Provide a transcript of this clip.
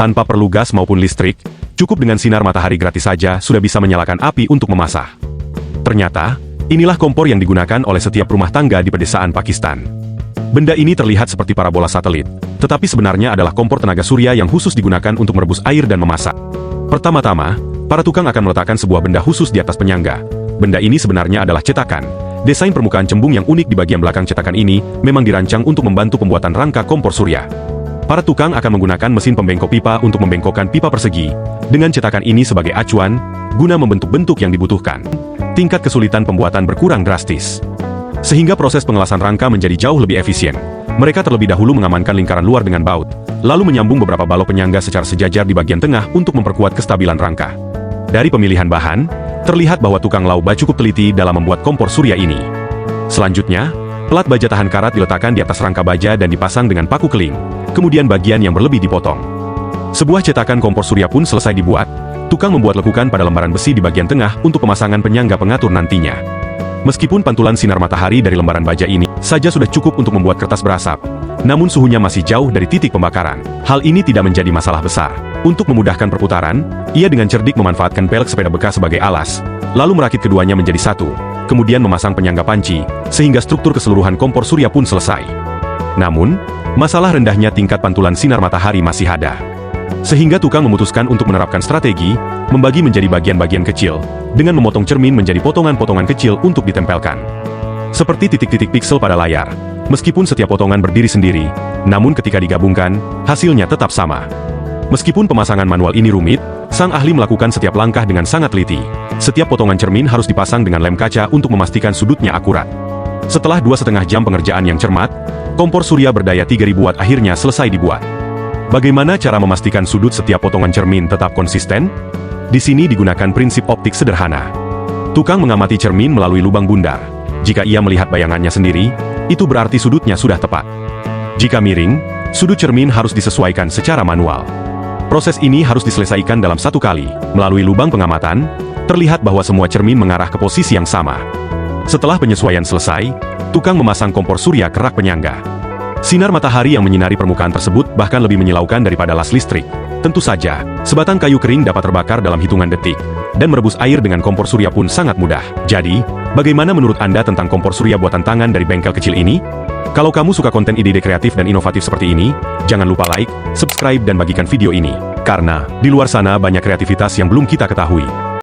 Tanpa perlu gas maupun listrik, cukup dengan sinar matahari gratis saja sudah bisa menyalakan api untuk memasak. Ternyata, inilah kompor yang digunakan oleh setiap rumah tangga di pedesaan Pakistan. Benda ini terlihat seperti parabola satelit, tetapi sebenarnya adalah kompor tenaga surya yang khusus digunakan untuk merebus air dan memasak. Pertama-tama, para tukang akan meletakkan sebuah benda khusus di atas penyangga. Benda ini sebenarnya adalah cetakan. Desain permukaan cembung yang unik di bagian belakang cetakan ini memang dirancang untuk membantu pembuatan rangka kompor surya. Para tukang akan menggunakan mesin pembengkok pipa untuk membengkokkan pipa persegi, dengan cetakan ini sebagai acuan, guna membentuk bentuk yang dibutuhkan. Tingkat kesulitan pembuatan berkurang drastis, sehingga proses pengelasan rangka menjadi jauh lebih efisien. Mereka terlebih dahulu mengamankan lingkaran luar dengan baut, lalu menyambung beberapa balok penyangga secara sejajar di bagian tengah untuk memperkuat kestabilan rangka. Dari pemilihan bahan, terlihat bahwa tukang lauba cukup teliti dalam membuat kompor surya ini. Selanjutnya, pelat baja tahan karat diletakkan di atas rangka baja dan dipasang dengan paku keling, kemudian bagian yang berlebih dipotong. Sebuah cetakan kompor surya pun selesai dibuat. Tukang membuat lekukan pada lembaran besi di bagian tengah untuk pemasangan penyangga pengatur nantinya. Meskipun pantulan sinar matahari dari lembaran baja ini saja sudah cukup untuk membuat kertas berasap, namun suhunya masih jauh dari titik pembakaran. Hal ini tidak menjadi masalah besar. Untuk memudahkan perputaran, ia dengan cerdik memanfaatkan pelek sepeda bekas sebagai alas, lalu merakit keduanya menjadi satu, kemudian memasang penyangga panci, sehingga struktur keseluruhan kompor surya pun selesai. Namun, masalah rendahnya tingkat pantulan sinar matahari masih ada. Sehingga tukang memutuskan untuk menerapkan strategi, membagi menjadi bagian-bagian kecil, dengan memotong cermin menjadi potongan-potongan kecil untuk ditempelkan. Seperti titik-titik piksel pada layar, meskipun setiap potongan berdiri sendiri, namun ketika digabungkan, hasilnya tetap sama. Meskipun pemasangan manual ini rumit, sang ahli melakukan setiap langkah dengan sangat teliti. Setiap potongan cermin harus dipasang dengan lem kaca untuk memastikan sudutnya akurat. Setelah 2,5 jam pengerjaan yang cermat, kompor surya berdaya 3000 watt akhirnya selesai dibuat. Bagaimana cara memastikan sudut setiap potongan cermin tetap konsisten? Di sini digunakan prinsip optik sederhana. Tukang mengamati cermin melalui lubang bundar. Jika ia melihat bayangannya sendiri, itu berarti sudutnya sudah tepat. Jika miring, sudut cermin harus disesuaikan secara manual. Proses ini harus diselesaikan dalam satu kali. Melalui lubang pengamatan, terlihat bahwa semua cermin mengarah ke posisi yang sama. Setelah penyesuaian selesai, tukang memasang kompor surya ke rak penyangga. Sinar matahari yang menyinari permukaan tersebut bahkan lebih menyilaukan daripada las listrik. Tentu saja, sebatang kayu kering dapat terbakar dalam hitungan detik, dan merebus air dengan kompor surya pun sangat mudah. Jadi, bagaimana menurut Anda tentang kompor surya buatan tangan dari bengkel kecil ini? Kalau kamu suka konten ide-ide kreatif dan inovatif seperti ini, jangan lupa like, subscribe dan bagikan video ini. Karena, di luar sana banyak kreativitas yang belum kita ketahui.